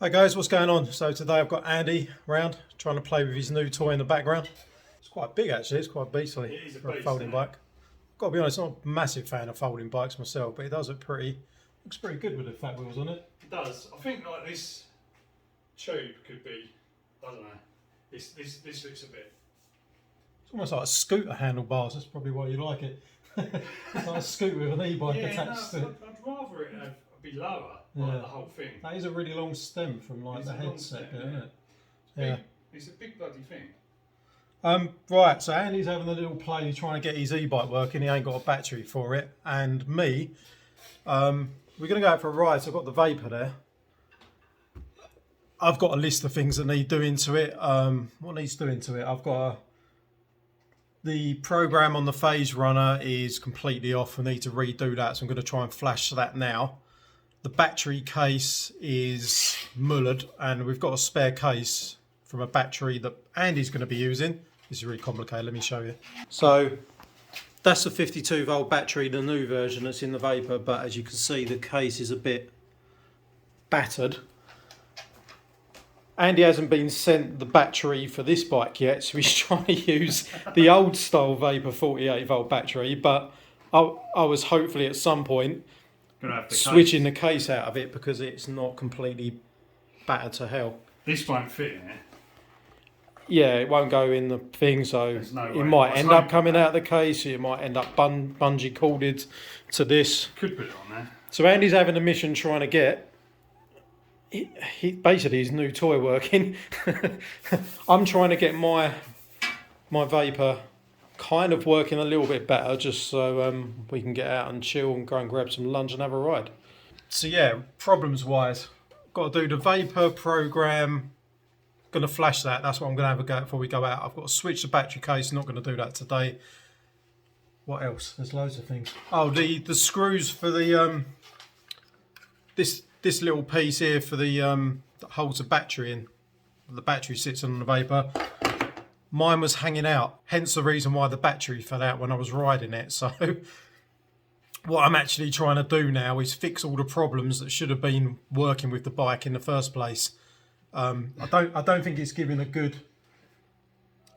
Hi guys, what's going on? So today I've got Andy round trying to play with his new toy in the background. It's quite big actually, it's quite beastly for a folding bike. Got to be honest, I'm not a massive fan of folding bikes myself, but it does look looks pretty good with the fat wheels on it. It does. I think like this tube could be, I don't know, this looks a bit... It's almost like a scooter handlebars, that's probably why you like it. It's like a scooter with an e-bike attached to it. I'd rather it be lower, like the whole thing. That is a really long stem from like the headset bit, isn't it? Yeah. It's a big bloody thing. Right, so Andy's having a little play trying to get his e-bike working. He ain't got a battery for it. And me, we're going to go out for a ride. So I've got the Vapor there. I've got a list of things that need doing to it. What needs doing to it? I've got the program on the Phaserunner is completely off. I need to redo that, so I'm going to try and flash that now. The battery case is mullered, and we've got a spare case from a battery that Andy's going to be using. This is really complicated, let me show you. So that's a 52 volt battery, the new version that's in the Vapor, but as you can see the case is a bit battered. Andy hasn't been sent the battery for this bike yet, so he's trying to use the old style Vapor 48 volt battery, but I was hopefully at some point switching the case out of it because it's not completely battered to hell. This won't fit in it. Yeah, it won't go in the thing, so it might end up coming out of the case, it might end up bungee corded to this. Could put it on there. So Andy's having a mission trying to get basically his new toy working. I'm trying to get my Vapor kind of working a little bit better, just so we can get out and chill and go and grab some lunch and have a ride. So yeah, problems wise, got to do the Vapor program. Going to flash that. That's what I'm going to have a go at before we go out. I've got to switch the battery case. Not going to do that today. What else? There's loads of things. Oh, the screws for the this little piece here for the that holds the battery in. The battery sits on the Vapor. Mine was hanging out, hence the reason why the battery fell out when I was riding it. So what I'm actually trying to do now is fix all the problems that should have been working with the bike in the first place. I don't think it's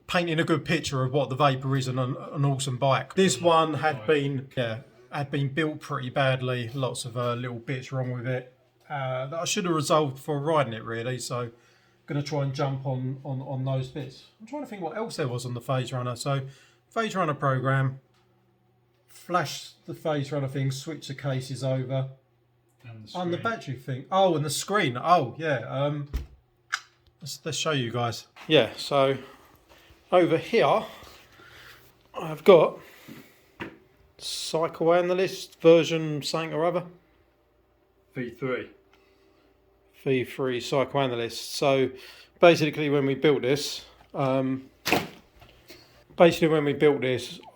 painting a good picture of what the Vapor is and an awesome bike. This one had been built pretty badly. Lots of little bits wrong with it that I should have resolved before riding it really. So going to try and jump on those bits. I'm trying to think what else there was on the Phaserunner. So Phaserunner program, flash the Phaserunner thing, switch the cases over, and the battery thing. Oh, and the screen. Oh yeah. Let's show you guys. Yeah. So over here, I've got Psychoanalyst version something or other. V3 Psychoanalyst. So basically when we built this, I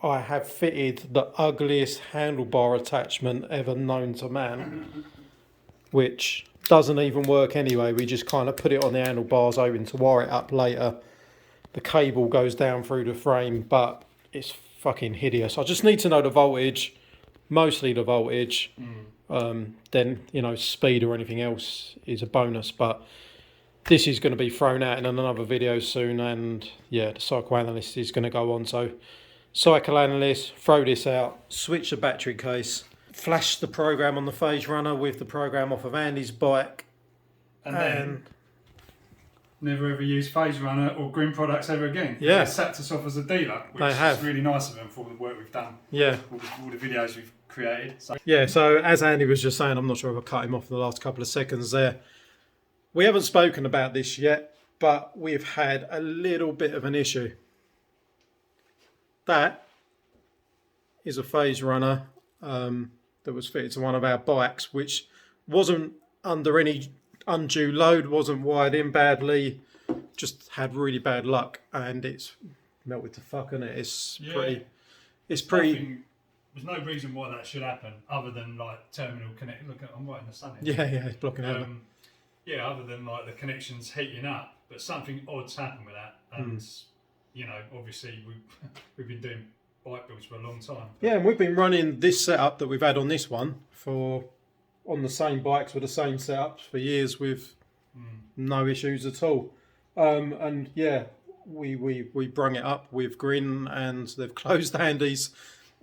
have fitted the ugliest handlebar attachment ever known to man, which doesn't even work anyway. We just kind of put it on the handlebars, hoping to wire it up later. The cable goes down through the frame, but it's fucking hideous. I just need to know the voltage, mostly the voltage. Then, you know, speed or anything else is a bonus, but this is going to be thrown out in another video soon, and yeah, the Psychoanalyst is going to go on. So Psychoanalyst, throw this out, switch the battery case, flash the program on the Phaserunner with the program off of Andy's bike, and then never ever use Phaserunner or Grin products ever again. Yeah, they sacked us off as a dealer, which is really nice of them for all the work we've done. Yeah, all the videos we've created. So. Yeah, so as Andy was just saying, I'm not sure if I cut him off in the last couple of seconds there. We haven't spoken about this yet, but we've had a little bit of an issue. That is a Phaserunner that was fitted to one of our bikes, which wasn't under any undue load, wasn't wired in badly, just had really bad luck, and it's melted to fuck, isn't it? It's pretty. There's no reason why that should happen other than like terminal connect. Look, I'm right in the sun here. Yeah, it's blocking out. Yeah, other than like the connections heating up, but something odd's happened with that, and you know, obviously we've been doing bike builds for a long time. Yeah, and we've been running this setup that we've had on this one on the same bikes with the same setups for years with no issues at all. And yeah, we brung it up with Grin, and they've closed Andy's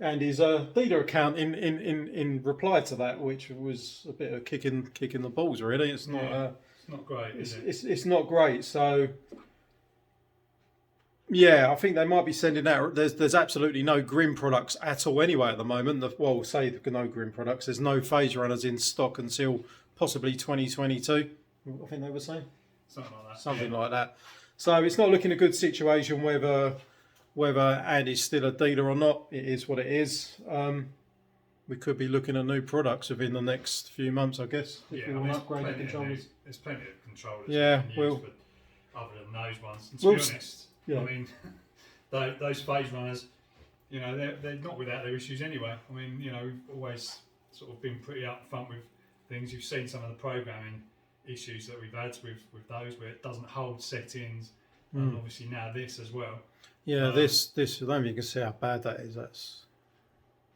dealer account in reply to that, which was a bit of kicking the balls. Really, it's not. It's not great, is it? It's not great. So yeah, I think they might be sending out. There's absolutely no Grin products at all anyway at the moment. Well, say no Grin products. There's no Phaserunners in stock until possibly 2022. I think they were saying something like that. So it's not looking a good situation whether Andy's still a dealer or not. It is what it is. We could be looking at new products within the next few months, I guess. If we want to upgrade the controllers. There's plenty of controllers. Yeah, other than those ones. And to be honest, yeah. I mean, those Phaserunners, you know, they're not without their issues anyway. I mean, you know, we've always sort of been pretty upfront with things. You've seen some of the programming issues that we've had with those where it doesn't hold settings, and obviously now this as well. Yeah, this I don't think you can see how bad that is. That's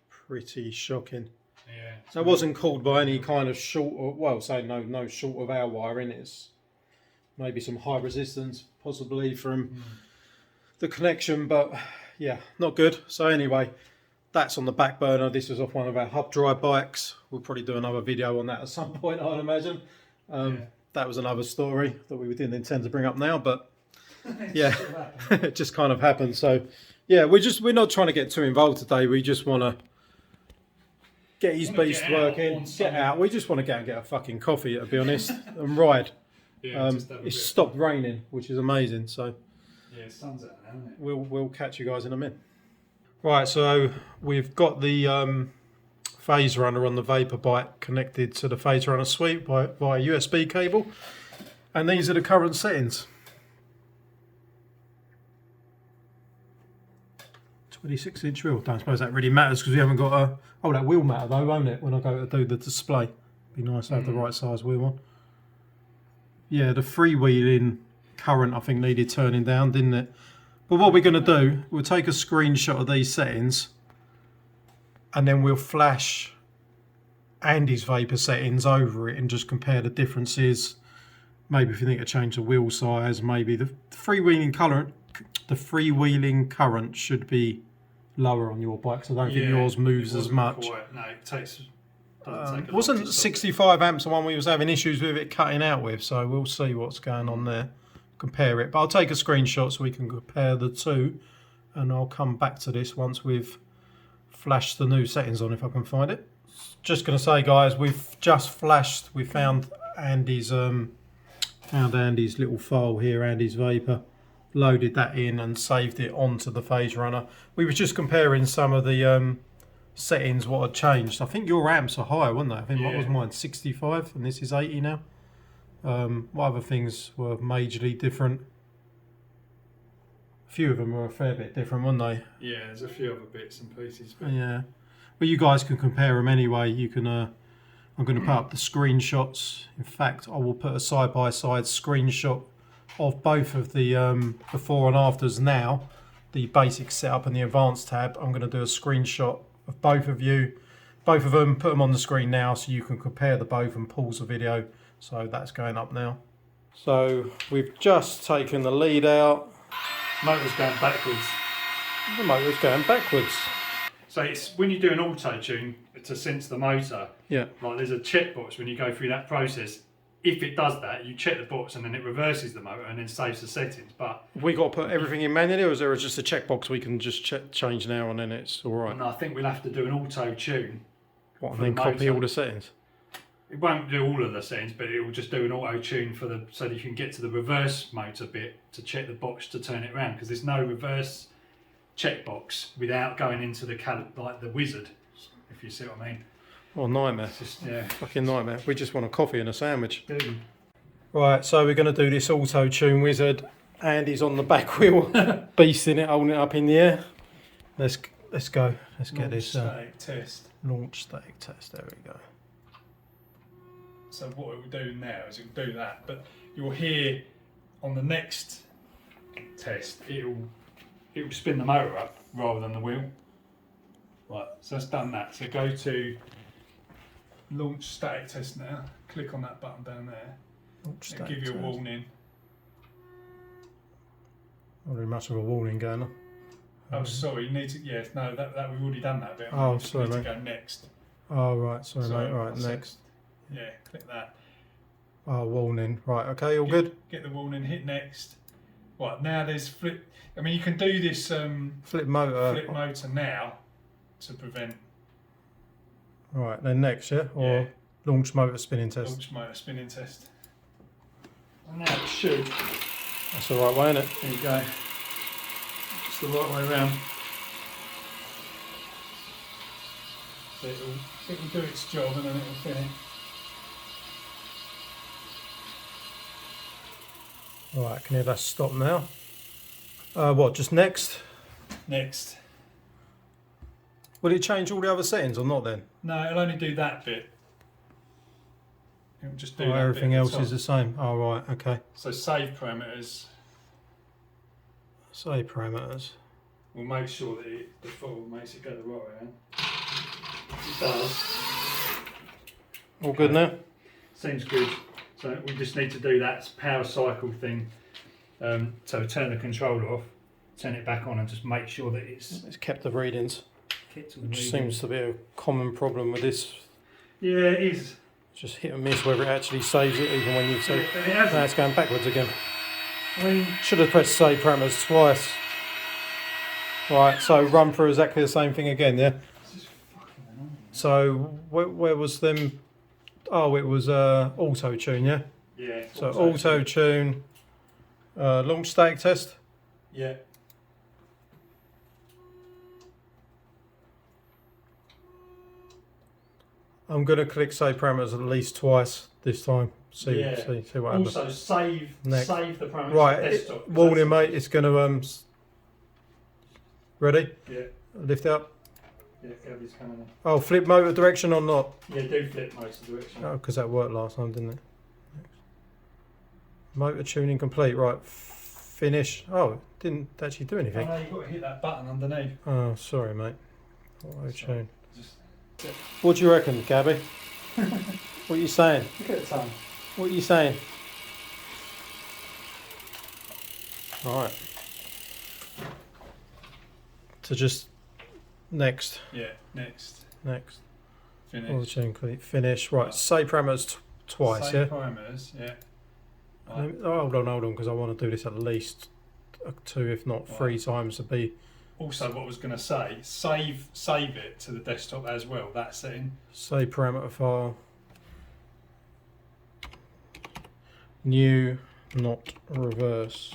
pretty shocking. Yeah. So it wasn't called by any kind of short, or well, say no short of our wiring. It's maybe some high resistance, possibly from the connection, but yeah, not good. So anyway, that's on the back burner. This is off one of our hub drive bikes. We'll probably do another video on that at some point, I'd imagine. That was another story that we didn't intend to bring up now, but yeah, it just kind of happened. So yeah, we're not trying to get too involved today. We just want to get his beast working, get out. We just want to go and get a fucking coffee, to be honest, and ride. Yeah, it's stopped raining, which is amazing. So yeah, sun's out now, isn't it? We'll catch you guys in a minute. Right, so we've got the Phaserunner on the Vapor bike connected to the Phaserunner suite via USB cable, and these are the current settings. 26-inch wheel. Don't suppose that really matters because we haven't got a. Oh, that will matter though, won't it? When I go to do the display, be nice to have the right size wheel on. Yeah, the freewheeling current I think needed turning down, didn't it? But what we're going to do, we'll take a screenshot of these settings, and then we'll flash Andy's Vapor settings over it and just compare the differences. Maybe if you think to change the wheel size, maybe the freewheeling current should be lower on your bike, so I don't think yours moves as much. No, it takes. Wasn't 65 amps the one we was having issues with it cutting out with, so we'll see what's going on there, compare it. But I'll take a screenshot so we can compare the two, and I'll come back to this once we've flashed the new settings on, if I can find it. Just going to say, guys, we've just flashed, we found Andy's little file here, Andy's Vapor, loaded that in and saved it onto the Phaserunner. We were just comparing some of the settings, what had changed. I think your amps are higher, weren't they? I think what was mine, 65, and this is 80 now. What other things were majorly different? A few of them were a fair bit different, weren't they? Yeah, there's a few other bits and pieces. But yeah, well, you guys can compare them anyway. You can. I'm going to put up the screenshots. In fact, I will put a side-by-side screenshot of both of the before and afters now, the basic setup and the advanced tab. I'm going to do a screenshot of both of them, put them on the screen now so you can compare the both and pause the video. So that's going up now. So we've just taken the lead out. Motor's going backwards. The motor's going backwards. So it's when you do an auto tune to sense the motor. Yeah. Like there's a checkbox when you go through that process. If it does that, you check the box and then it reverses the motor and then saves the settings. But have we got to put everything in manually, or is there just a checkbox we can just change now and then it's all right? No, I think we'll have to do an auto tune. What, and then copy all the settings? It won't do all of the settings, but it will just do an auto tune for so that you can get to the reverse motor bit to check the box to turn it around, because there's no reverse checkbox without going into the like the wizard, if you see what I mean. Oh, nightmare. It's just, fucking nightmare. We just want a coffee and a sandwich. Right, so we're going to do this auto tune wizard. Andy's on the back wheel, beasting it, holding it up in the air. Let's go. Let's get this static test. Launch static test. There we go. So what it will do now is it will do that, but you'll hear on the next test it will spin the motor up rather than the wheel. Right, so that's done that. So go to launch static test now. Click on that button down there. It'll give you a warning. Not really much of a warning going on. Oh, sorry, you need to, yeah, no, that we've already done that bit. Oh, we just sorry, need mate. to go next. Oh, right, sorry, So, mate. Right, I said- next. Yeah, click that. Oh, warning. Right, okay, all good. Get the warning, hit next. Right, now there's flip. I mean, you can do this Flip motor. flip motor now to prevent Right, then next, yeah? Or launch motor spinning test. launch motor spinning test. And now it should. That's the right way, isn't it? There you go. It's the right way around. So it'll do its job and then it'll finish. Right, can you have that stop now? What, just next? Next. Will it change all the other settings or not then? No, it'll only do that bit. It'll just do that Everything bit at else the top. is the same. Oh, right, okay. So save parameters. Save parameters. We'll make sure that the default makes it go the right way around. It does. All good now? Seems good. So we just need to do that power cycle thing. So turn the controller off, turn it back on, and just make sure that it's Kept the readings, kept to the which reading. seems to be a common problem with this. Yeah, it is. Just hit and miss whether it actually saves it, even when you say, But it hasn't. now it's going backwards again. I mean, Should have pressed save parameters twice. Right, so run through exactly the same thing again, yeah? it's just fucking annoying. So where was them? Oh, it was auto tune, yeah. Yeah. So auto tune, launch static test. Yeah. I'm gonna click save parameters at least twice this time. See Yeah. see what happens. Also save Next. the parameters Right, to desktop. 'cause warning, that's- mate. It's gonna ready? Yeah. Lift it up. Yeah. Kirby's coming in. Oh, flip motor direction or not? Yeah. Do flip most direction. Oh, because that worked last time, didn't it? Motor tuning complete. Right, finish. Oh, it didn't actually do I anything. know you've got to hit that button underneath. Oh, sorry, mate. Auto Sorry. tune. Just What do you reckon, Gabby? What are you saying? look at the tongue. What are you saying? Alright. So just next. Yeah. Next. Auto Finish. tune complete. Finish. Right, save parameters twice, Save yeah? parameters. Yeah. Right. Oh, hold on, because I want to do this at least 2, if not 3 times to be. Also, what I was going to say, save it to the desktop as well. That setting. Save parameter file. New, not reverse.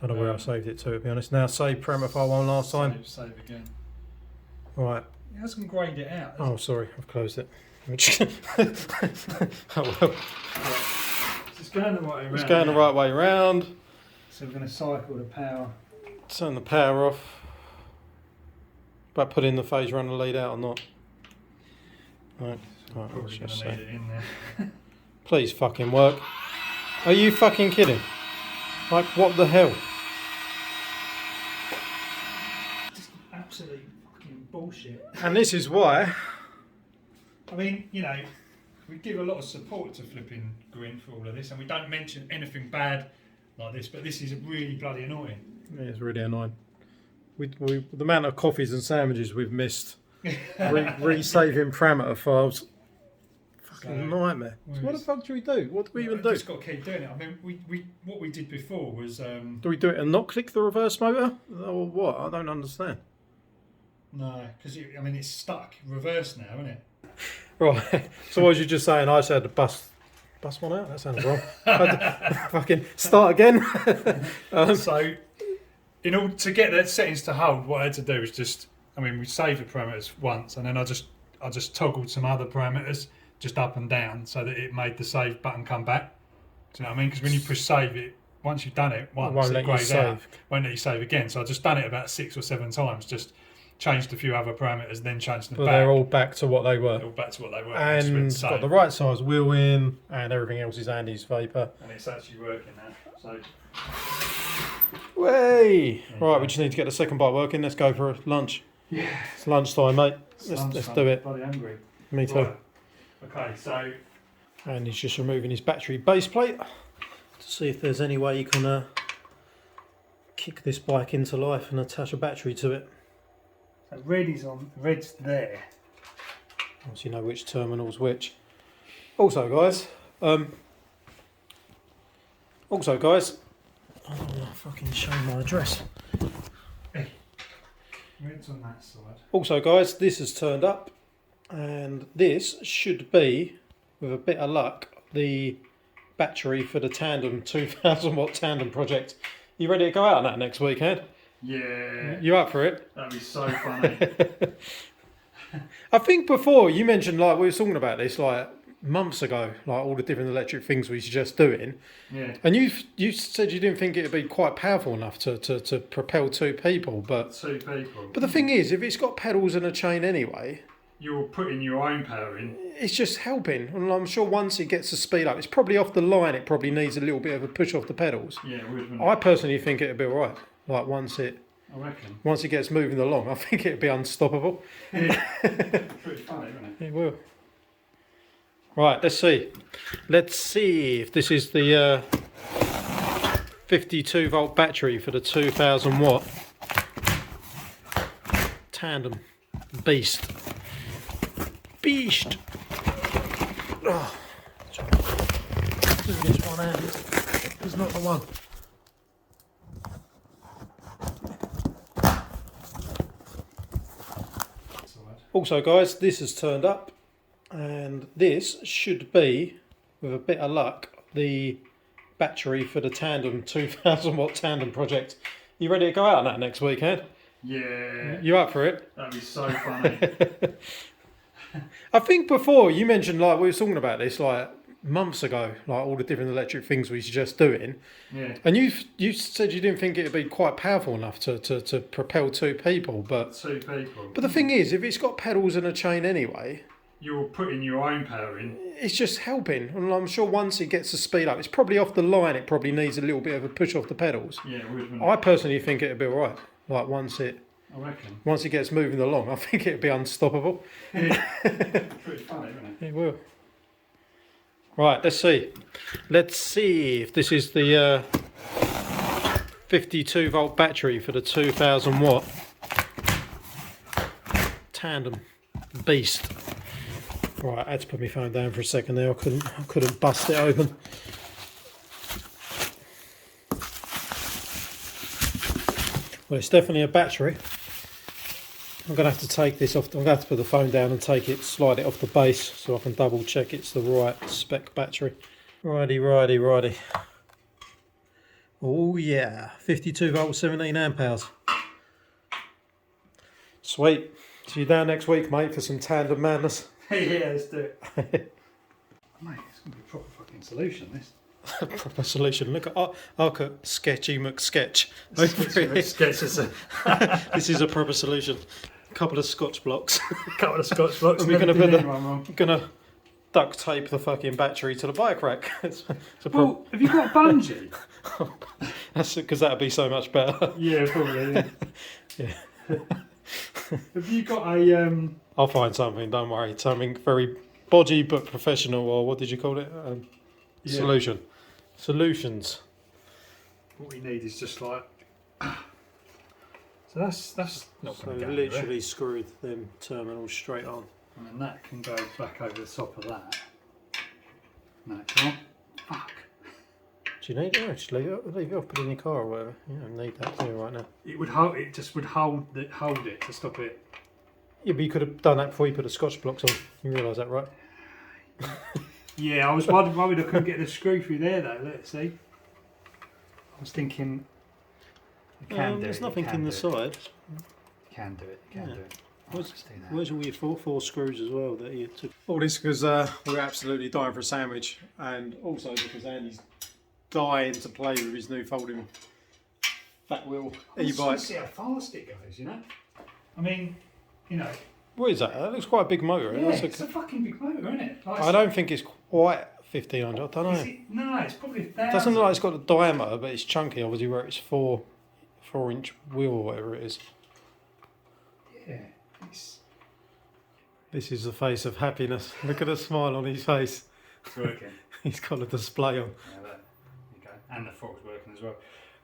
Don't know where I saved it to be honest. Now save parameter file one last time. Save again. Right. It hasn't grayed it out. Oh, sorry, I've closed it. Oh well. It's going the right way around. It's going the right way round. So we're going to cycle the power. Turn the power off. But put in the Phaserunner lead out or not? Right. Right, Probably let's going just to need say. it in there. Please fucking work. Are you fucking kidding? Like, what the hell? Just absolute fucking bullshit. And this is why. I mean, you know, we give a lot of support to flipping Grin for all of this, and we don't mention anything bad like this, but this is really bloody annoying. It's really annoying. We the amount of coffees and sandwiches we've missed resaving parameter files. Fucking nightmare. So what the fuck do we do? What do we even do? Just got to keep doing it. I mean, we what we did before was Do we do it and not click the reverse motor? Or what? I don't understand. no, because I mean it's stuck reverse now, isn't it? Right. So what was you just saying? I said to bust one out? That sounds wrong. Fucking start again. So, in order to get the settings to hold, what I had to do was just, I mean, we saved the parameters once, and then I just toggled some other parameters just up and down so that it made the save button come back. Do you know what I mean? Because when you push save, it once you've done it once, won't it let you grays out. save. Won't let you save again. So I just done it about 6 or 7 times. Just changed a few other parameters, then changed them But back. they're all back to what they were. All back to what they were. And just went got the save. right size wheel in, and everything else is Andy's vapor. And it's actually working now. So Way! Yeah. Right, we just need to get the second bite working. Let's go for lunch. yeah, It's lunchtime, mate. Let's do it. Bloody hungry. Me too. Right. Okay, so And he's just removing his battery base plate to see if there's any way you can kick this bike into life and attach a battery to it. So red is on, red's there. Once you know which terminal's which. Also guys, I don't want to fucking show my address. Hey, red's on that side. Also guys, this has turned up and this should be, with a bit of luck, the battery for the tandem 2000 watt tandem project. You ready to go out on that next weekend? Yeah. You up for it? That'd be so funny. I think before you mentioned, like, we were talking about this like months ago, like all the different electric things we suggest doing. Yeah. And you said you didn't think it'd be quite powerful enough to propel two people, but Two people. the thing is, if it's got pedals and a chain anyway, You're putting your own power in. it's just helping. And I'm sure once it gets the speed up, it's probably off the line. It probably needs a little bit of a push off the pedals. Yeah, it would, wouldn't I it? personally think it'd be alright. Like once it gets moving along, I think it'd be unstoppable. Yeah. Pretty funny, isn't it? It will. Right, let's see. Let's see if this is the 52 volt battery for the 2000 watt tandem beast. Oh, do this one hand. It's not the one. Also guys, this has turned up and this should be, with a bit of luck, the battery for the tandem 2000 watt tandem project. You ready to go out on that next weekend? Yeah. You up for it? That'd be so funny. I think before you mentioned, like, we were talking about this like months ago, like all the different electric things we suggest doing. Yeah. And you said you didn't think it'd be quite powerful enough to propel two people, but Two people. the thing is, if it's got pedals and a chain anyway, You're putting your own power in. it's just helping. And I'm sure once it gets the speed up, it's probably off the line. It probably needs a little bit of a push off the pedals. Yeah, it would, wouldn't I it? personally think it'd be alright. Like once it gets moving along, I think it'd be unstoppable. Yeah. Pretty funny, isn't it? It will. Right, let's see. Let's see if this is the 52 volt battery for the 2000 watt tandem beast. Right, I had to put my phone down for a second there. I couldn't bust it open. Well, it's definitely a battery. I'm going to have to take this off. I'm going to have to put the phone down and slide it off the base so I can double check it's the right spec battery. Righty. Oh yeah, 52 volts, 17 amp hours. Sweet. See you down next week, mate, for some tandem madness. Yeah, let's do it. Mate, it's going to be a proper fucking solution, this. Proper solution. Look at Sketchy McSketch. This is a proper solution. A couple of Scotch blocks. Couple of Scotch blocks. We're going to duct tape the fucking battery to the bike rack. It's a Well, have you got a bungee? That's because that'd be so much better. Yeah, probably. Yeah. Yeah. Have you got a I'll find something. Don't worry. Something very bodgy but professional. Or what did you call it? Yeah. Solutions. What we need is just like. So that's not So going to go literally anywhere. screwed them terminals straight on. And then that can go back over the top of that. No, it's not. Fuck. Do you need it? Just leave it off, put it in your car or whatever. You don't need that here right now. It would hold. It just would hold it to stop it. Yeah, but you could have done that before you put the Scotch blocks on. You realise that, right? Yeah, I was worried I couldn't get the screw through there though. Let's see. I was thinking. You can do there's it. nothing in the side. You can do it. You can Yeah. do it. Where's- Let's do that. Where's all your four screws as well that you took? All this because we're absolutely dying for a sandwich, and also because Andy's dying to play with his new folding fat wheel I just want e-bike. to see how fast it goes. You know. I mean, you know. What is that? That looks quite a big motor. Yeah, That's it's a fucking big motor, isn't it? Like, I don't think it's quite 1500. I don't know. Is it? No, it's probably 1,000. It doesn't look like it's got a diameter, but it's chunky. Obviously, where it's 4-inch wheel or whatever it is. Yeah. It's... This is the face of happiness. Look at the smile on his face. It's working. He's got a display on. Yeah, there you go. And the frog's working as well.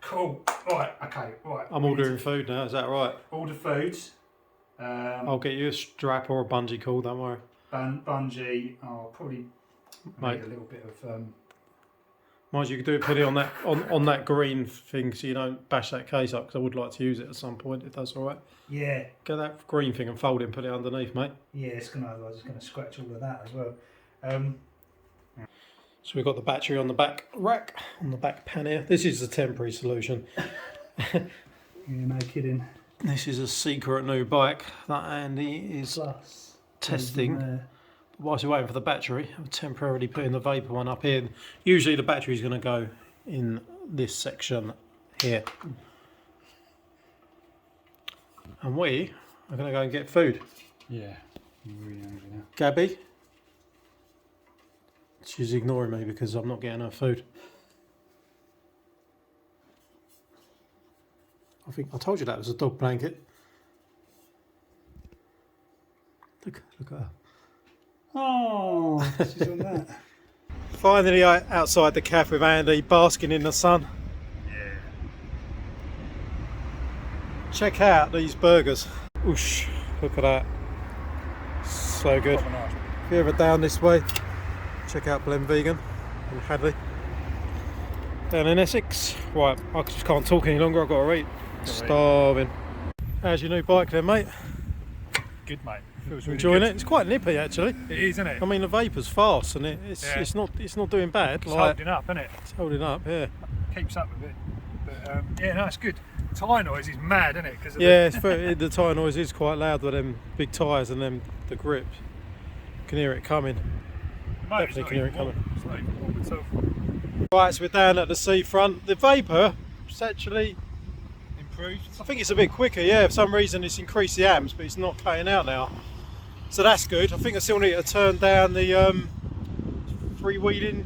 Cool. Right. Okay. Right. I'm ordering food now. Is that right? Order foods. I'll get you a strap or a bungee cord. Don't worry. Bungee. I'll probably Mate. make a little bit of. Mind you, could do it, put it on that on that green thing so you don't bash that case up, because I would like to use it at some point if that's all right. Yeah. Get that green thing and fold it and put it underneath, mate. Yeah, otherwise it's gonna scratch all of that as well. So we've got the battery on the back rack, on the back pannier. This is the temporary solution. Yeah, no kidding. This is a secret new bike that Andy is Plus testing. Whilst we're waiting for the battery, I'm temporarily putting the vapor one up here. Usually the battery's going to go in this section here. And we are going to go and get food. Yeah, I'm really hungry now. Gabby? She's ignoring me because I'm not getting her food. I think I told you that was a dog blanket. Look at her. Oh, she's on that. Finally outside the cafe with Andy, basking in the sun. Yeah. Check out these burgers. Oosh, look at that. So good. Nice. If you're ever down this way, check out Blend Vegan in Hadley. Down in Essex. Right, I just can't talk any longer, I've got to eat. Starving. How's your new bike then, mate? Good, mate. Feels really Enjoying good. it? It's quite nippy actually. It is, isn't it? I mean the vapour's fast and it's not doing bad. It's holding up, isn't it? It's holding up, yeah. Keeps up with it. But yeah, no, it's good. Tyre noise is mad, isn't it? Yeah, the tyre noise is quite loud with them big tyres and them the grip. You can hear it coming. Definitely can hear it coming. It's not even warm itself. Right, so we're down at the seafront. The vapour is actually Improved. I think it's a bit quicker, yeah. For some reason it's increased the amps, but it's not cutting out now. So that's good. I think I still need to turn down the freewheeling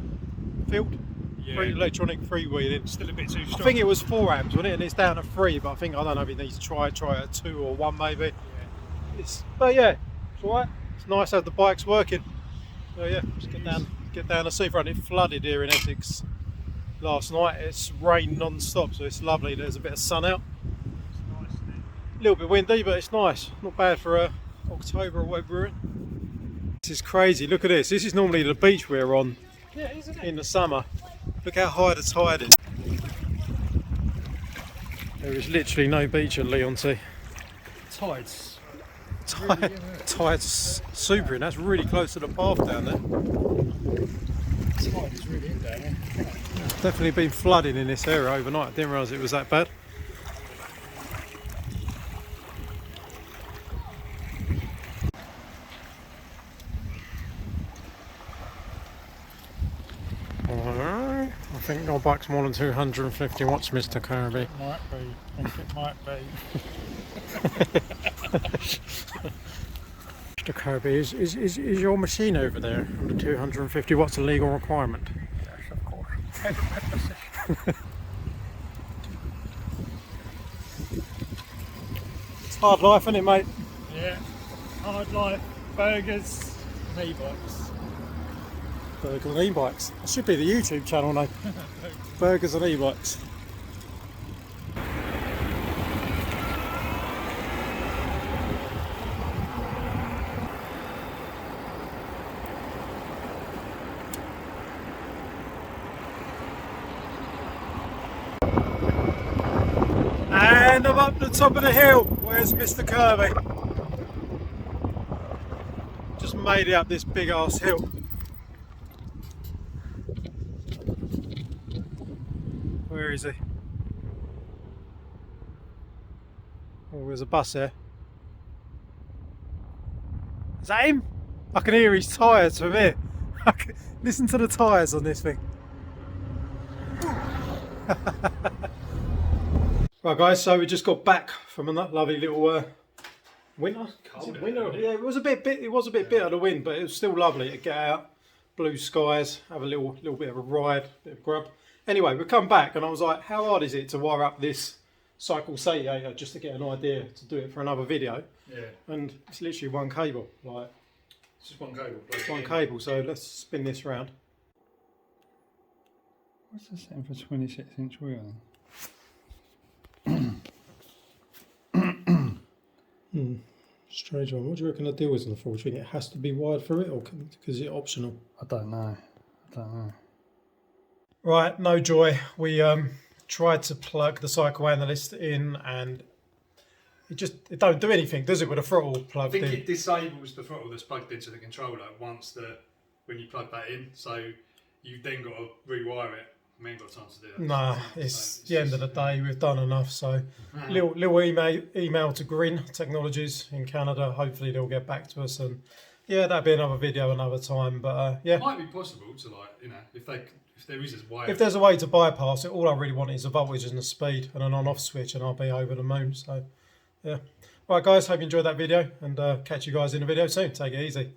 field. Yeah. Electronic freewheeling. Still a bit too strong. I think it was 4 amps, wasn't it? And it's down to 3, but I don't know if it needs to try it at 2 or 1 maybe. Yeah. But yeah, it's alright. It's nice to have the bikes working. So yeah, just get down the seafront. It flooded here in Essex last night. It's rained non-stop, so it's lovely. There's a bit of sun out. It's nice, isn't it? A little bit windy, but it's nice. Not bad for October or whatever we're in. This is crazy. Look at this. This is normally the beach we're on in the summer. Look how high the tide is. There is literally no beach at Leonti. Tides. Tide's super, and that's really close to the path down there. Tide is really in down there. Definitely been flooding in this area overnight. I didn't realise it was that bad. Alright, I think our bike's more than 250 watts, Mr. Kirby. Might be. I think it might be. Mr. Kirby, is your machine over there under 250 watts a legal requirement? Yes, of course. It's hard life, isn't it, mate? Yeah. Hard life. Burgers. And e-bikes. Burgers and e-bikes. That should be the YouTube channel name. Burgers and e-bikes. And I'm up the top of the hill. Where's Mr. Kirby? Just made it up this big ass hill. Where is he? Oh, there's a bus there. Is that him? I can hear his tyres from here. Listen to the tyres on this thing. Right guys, so we just got back from a lovely little winter. Is it winter? Yeah, it was a bit bitter of the wind, but it was still lovely to get out, blue skies, have a little bit of a ride, bit of grub. Anyway, we come back and I was like, how hard is it to wire up this cycle satiator just to get an idea to do it for another video? Yeah. And it's literally one cable, like It's just one cable. it's one cable. So let's spin this round. What's the setting for 26-inch wheel? Strange one. What do you reckon the deal is on the 14? It has to be wired for it, or because it's optional? I don't know. Right, no joy. We tried to plug the cycle analyst in, and it don't do anything, does it, with a throttle I plugged think in? it disables the throttle that's plugged into the controller when you plug that in. So you've then got to rewire it. We ain't got time to do that. Nah, it's the end of the day. We've done enough. So, little email to Grin Technologies in Canada. Hopefully, they'll get back to us, and yeah, that'll be another video another time. But yeah, It might be possible to if there is a way. If there's a way to bypass it, all I really want is a voltage and a speed and an on-off switch, and I'll be over the moon. So, yeah. Right, guys, hope you enjoyed that video, and catch you guys in a video soon. Take it easy.